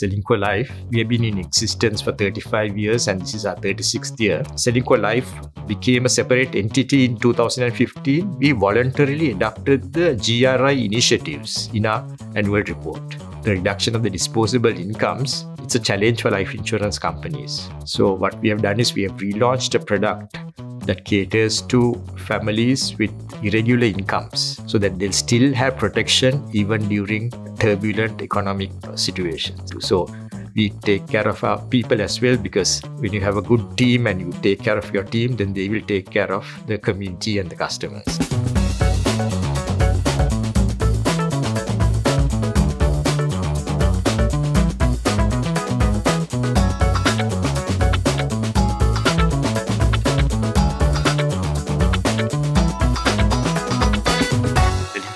Ceylinco Life, we have been in existence for 35 years and this is our 36th year. Ceylinco Life became a separate entity in 2015. We voluntarily adopted the GRI initiatives in our annual report. The reduction of the disposable incomes, it's a challenge for life insurance companies. So what we have done is we have relaunched a product that caters to families with irregular incomes so that they'll still have protection even during turbulent economic situations. So we take care of our people as well, because when you have a good team and you take care of your team, then they will take care of the community and the customers.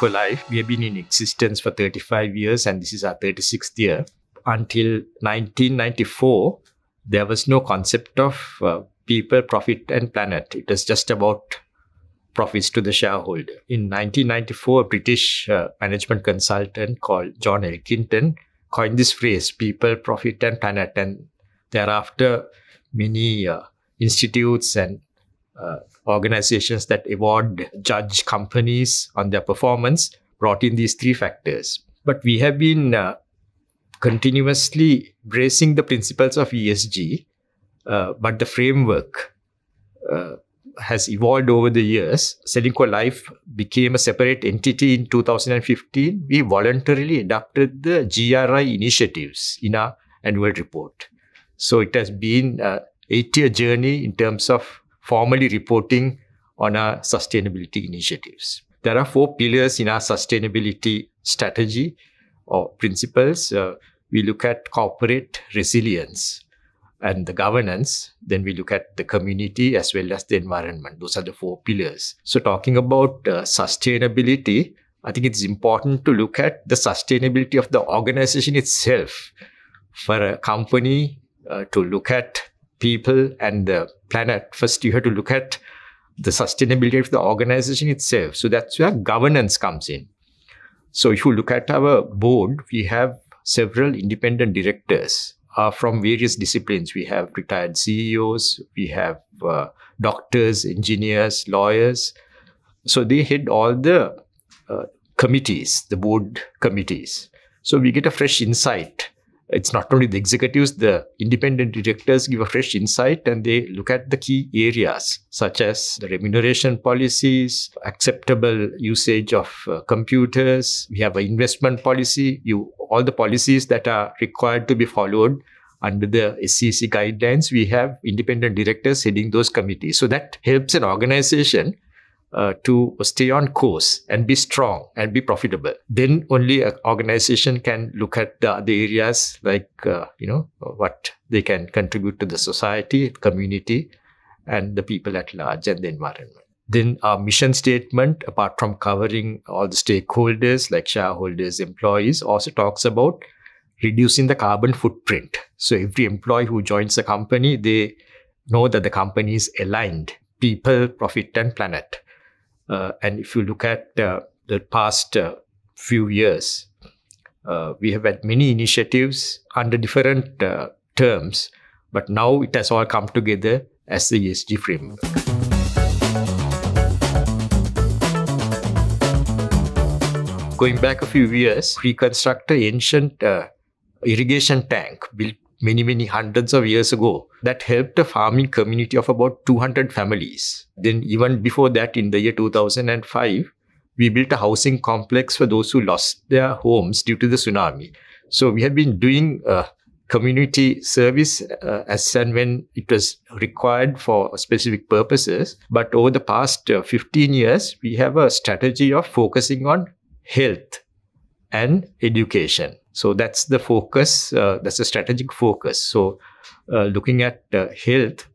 Life, we have been in existence for 35 years and this is our 36th year. Until 1994, there was no concept of people, profit and planet. It was just about profits to the shareholder. In 1994, a British management consultant called John Elkington coined this phrase, people, profit and planet. And thereafter, many institutes and organizations that judge companies on their performance brought in these three factors. But we have been continuously bracing the principles of ESG, but the framework has evolved over the years. Ceylinco Life became a separate entity in 2015. We voluntarily adopted the GRI initiatives in our annual report. So it has been an 8-year journey in terms of formally reporting on our sustainability initiatives. There are 4 pillars in our sustainability strategy or principles. We look at corporate resilience and the governance. Then we look at the community as well as the environment. Those are the 4 pillars. So talking about sustainability, I think it's important to look at the sustainability of the organization itself. For a company to look at people and the planet, first you have to look at the sustainability of the organization itself. So that's where governance comes in. So if you look at our board, we have several independent directors from various disciplines. We have retired CEOs, we have doctors, engineers, lawyers. So they head all the committees, the board committees. So we get a fresh insight. It's not only the executives, the independent directors give a fresh insight and they look at the key areas such as the remuneration policies, acceptable usage of computers. We have an investment policy, all the policies that are required to be followed under the SEC guidelines. We have independent directors heading those committees. So that helps an organization to stay on course and be strong and be profitable. Then only an organization can look at the other areas like, what they can contribute to the society, community, and the people at large and the environment. Then our mission statement, apart from covering all the stakeholders like shareholders, employees, also talks about reducing the carbon footprint. So every employee who joins the company, they know that the company is aligned, people, profit, and planet. And if you look at the past few years, we have had many initiatives under different terms, but now it has all come together as the ESG framework. Going back a few years, reconstruct an ancient irrigation tank built many hundreds of years ago that helped a farming community of about 200 families. Then even before that, in the year 2005, we built a housing complex for those who lost their homes due to the tsunami. So we have been doing community service as and when it was required for specific purposes. But over the past 15 years, we have a strategy of focusing on health and education. So that's the focus, that's the strategic focus. So looking at health,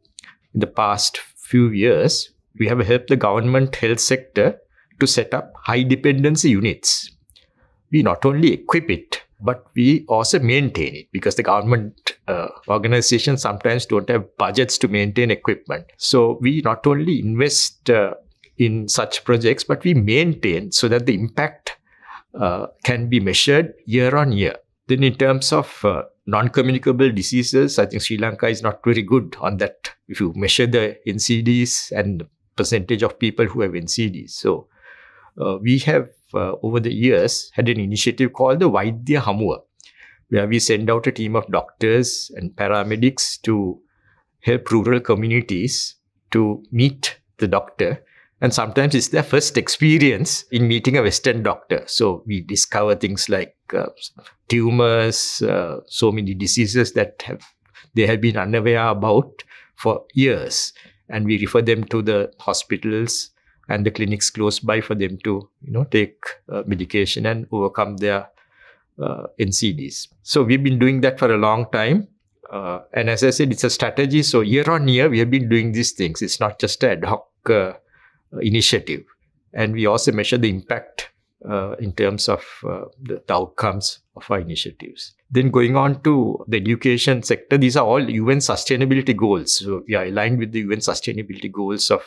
in the past few years, we have helped the government health sector to set up high dependency units. We not only equip it, but we also maintain it, because the government organizations sometimes don't have budgets to maintain equipment. So we not only invest in such projects, but we maintain so that the impact can be measured year on year. Then in terms of non-communicable diseases, I think Sri Lanka is not very good on that. If you measure the NCDs and the percentage of people who have NCDs. So we have over the years had an initiative called the Vaidya Hamuwa, where we send out a team of doctors and paramedics to help rural communities to meet the doctor. And sometimes it's their first experience in meeting a Western doctor. So we discover things like tumors, so many diseases that they have been unaware about for years. And we refer them to the hospitals and the clinics close by for them to, take medication and overcome their NCDs. So we've been doing that for a long time. And as I said, it's a strategy. So year on year, we have been doing these things. It's not just an ad hoc initiative. And we also measure the impact in terms of the outcomes of our initiatives. Then going on to the education sector, these are all UN sustainability goals. So we are aligned with the UN sustainability goals of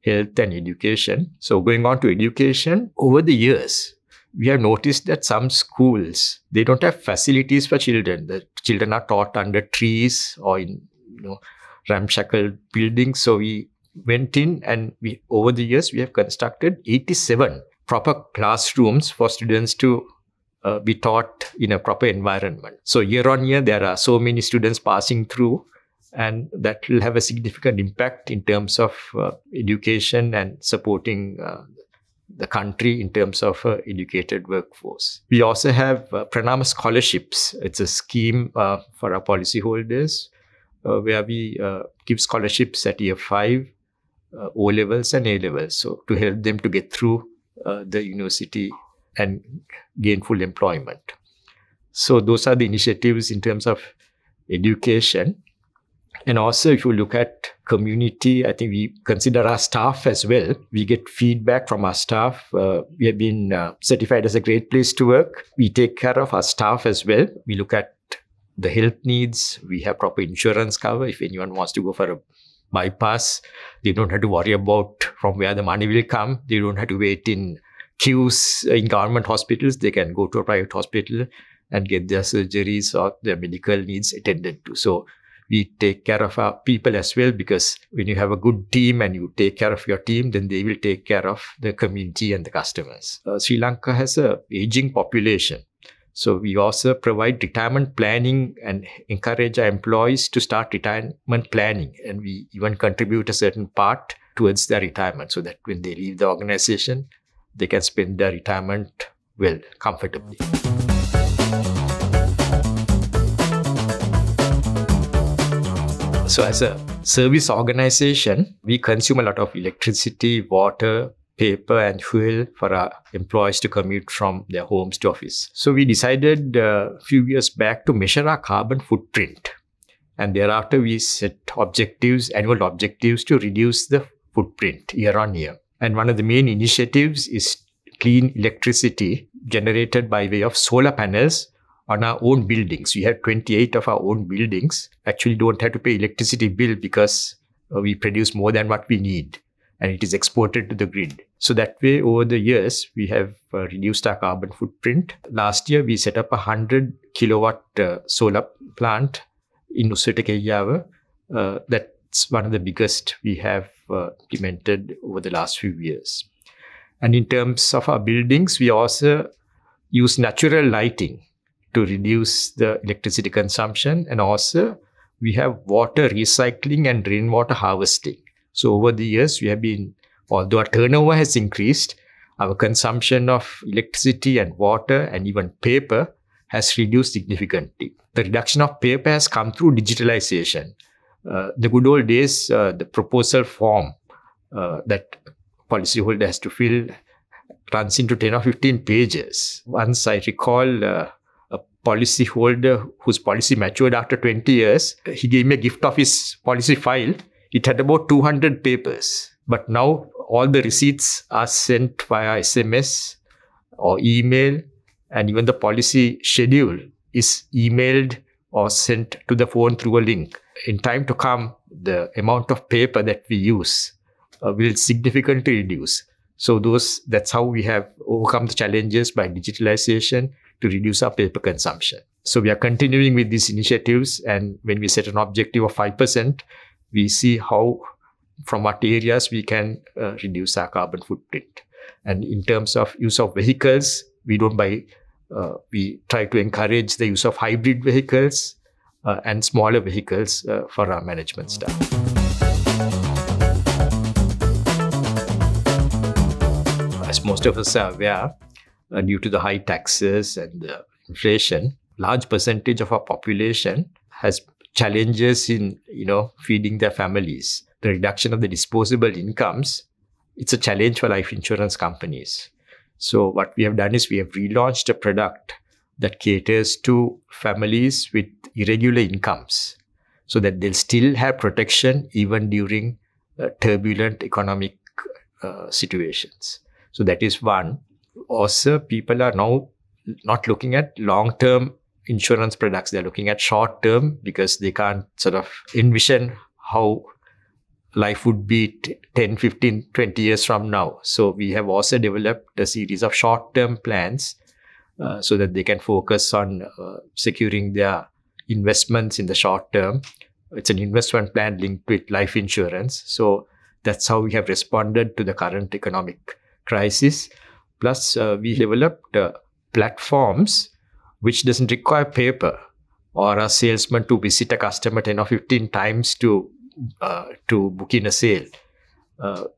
health and education. So going on to education, over the years, we have noticed that some schools, they don't have facilities for children. The children are taught under trees or in ramshackle buildings. So we went in and over the years, we have constructed 87 proper classrooms for students to be taught in a proper environment. So year on year, there are so many students passing through, and that will have a significant impact in terms of education and supporting the country in terms of educated workforce. We also have Pranama scholarships. It's a scheme for our policyholders where we give scholarships at year 5, O-levels and A-levels. So to help them to get through the university and gain full employment. So those are the initiatives in terms of education. And also, if you look at community, I think we consider our staff as well. We get feedback from our staff. We have been certified as a great place to work. We take care of our staff as well. We look at the health needs. We have proper insurance cover. If anyone wants to go for a bypass, they don't have to worry about from where the money will come. They don't have to wait in queues in government hospitals. They can go to a private hospital and get their surgeries or their medical needs attended to. So we take care of our people as well, because when you have a good team and you take care of your team, then they will take care of the community and the customers. Sri Lanka has an aging population. So we also provide retirement planning and encourage our employees to start retirement planning. And we even contribute a certain part towards their retirement so that when they leave the organization, they can spend their retirement well, comfortably. So as a service organization, we consume a lot of electricity, water, paper and fuel for our employees to commute from their homes to office. So we decided a few years back to measure our carbon footprint. And thereafter, we set annual objectives to reduce the footprint year on year. And one of the main initiatives is clean electricity generated by way of solar panels on our own buildings. We have 28 of our own buildings. Actually don't have to pay electricity bill because we produce more than what we need, and it is exported to the grid. So that way, over the years, we have reduced our carbon footprint. Last year, we set up a 100 kilowatt solar plant in Nusa Tenggara. That's one of the biggest we have implemented over the last few years. And in terms of our buildings, we also use natural lighting to reduce the electricity consumption. And also, we have water recycling and rainwater harvesting. So over the years, we have been, although our turnover has increased, our consumption of electricity and water and even paper has reduced significantly. The reduction of paper has come through digitalization. The good old days, the proposal form that policyholder has to fill runs into 10 or 15 pages. Once I recall, a policyholder whose policy matured after 20 years, he gave me a gift of his policy file. It had about 200 papers. But now all the receipts are sent via SMS or email, and even the policy schedule is emailed or sent to the phone through a link. In time to come, the amount of paper that we use will significantly reduce. So that's how we have overcome the challenges by digitalization to reduce our paper consumption. So we are continuing with these initiatives, and when we set an objective of 5%, we see how, from what areas we can reduce our carbon footprint. And in terms of use of vehicles, we try to encourage the use of hybrid vehicles and smaller vehicles for our management staff. As most of us are aware, due to the high taxes and the inflation, large percentage of our population has challenges in, feeding their families. The reduction of the disposable incomes, it's a challenge for life insurance companies. So what we have done is we have relaunched a product that caters to families with irregular incomes, so that they'll still have protection even during turbulent economic situations. So that is one. Also, people are now not looking at long-term insurance products. They're looking at short-term because they can't sort of envision how life would be 10, 15, 20 years from now. So we have also developed a series of short-term plans so that they can focus on securing their investments in the short term. It's an investment plan linked with life insurance. So that's how we have responded to the current economic crisis. Plus, we developed platforms which doesn't require paper or a salesman to visit a customer 10 or 15 times to book in a sale.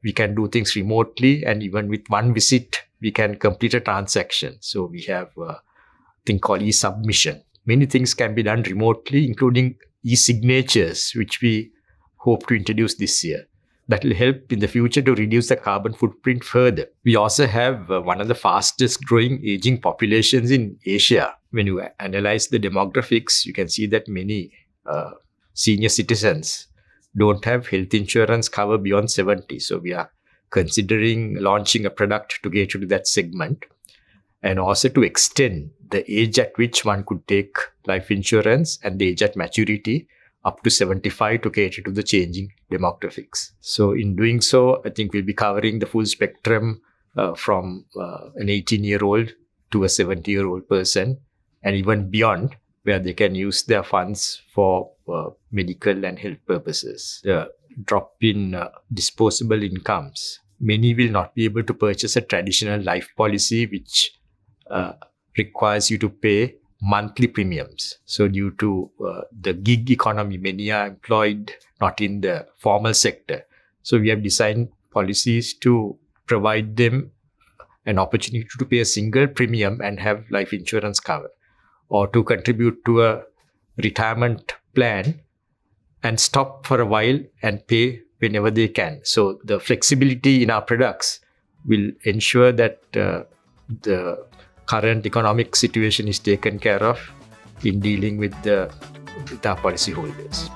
We can do things remotely, and even with one visit, we can complete a transaction. So we have a thing called e-submission. Many things can be done remotely, including e-signatures, which we hope to introduce this year. That will help in the future to reduce the carbon footprint further. We also have one of the fastest growing aging populations in Asia. When you analyze the demographics, you can see that many senior citizens don't have health insurance cover beyond 70. So we are considering launching a product to cater to that segment, and also to extend the age at which one could take life insurance and the age at maturity up to 75 to cater to the changing demographics. So in doing so, I think we'll be covering the full spectrum from an 18-year-old to a 70-year-old person, and even beyond, where they can use their funds for medical and health purposes. The drop in disposable incomes. Many will not be able to purchase a traditional life policy, which requires you to pay monthly premiums. So due to the gig economy, many are employed not in the formal sector. So we have designed policies to provide them an opportunity to pay a single premium and have life insurance cover, or to contribute to a retirement plan and stop for a while and pay whenever they can. So the flexibility in our products will ensure that the current economic situation is taken care of in dealing with our policyholders.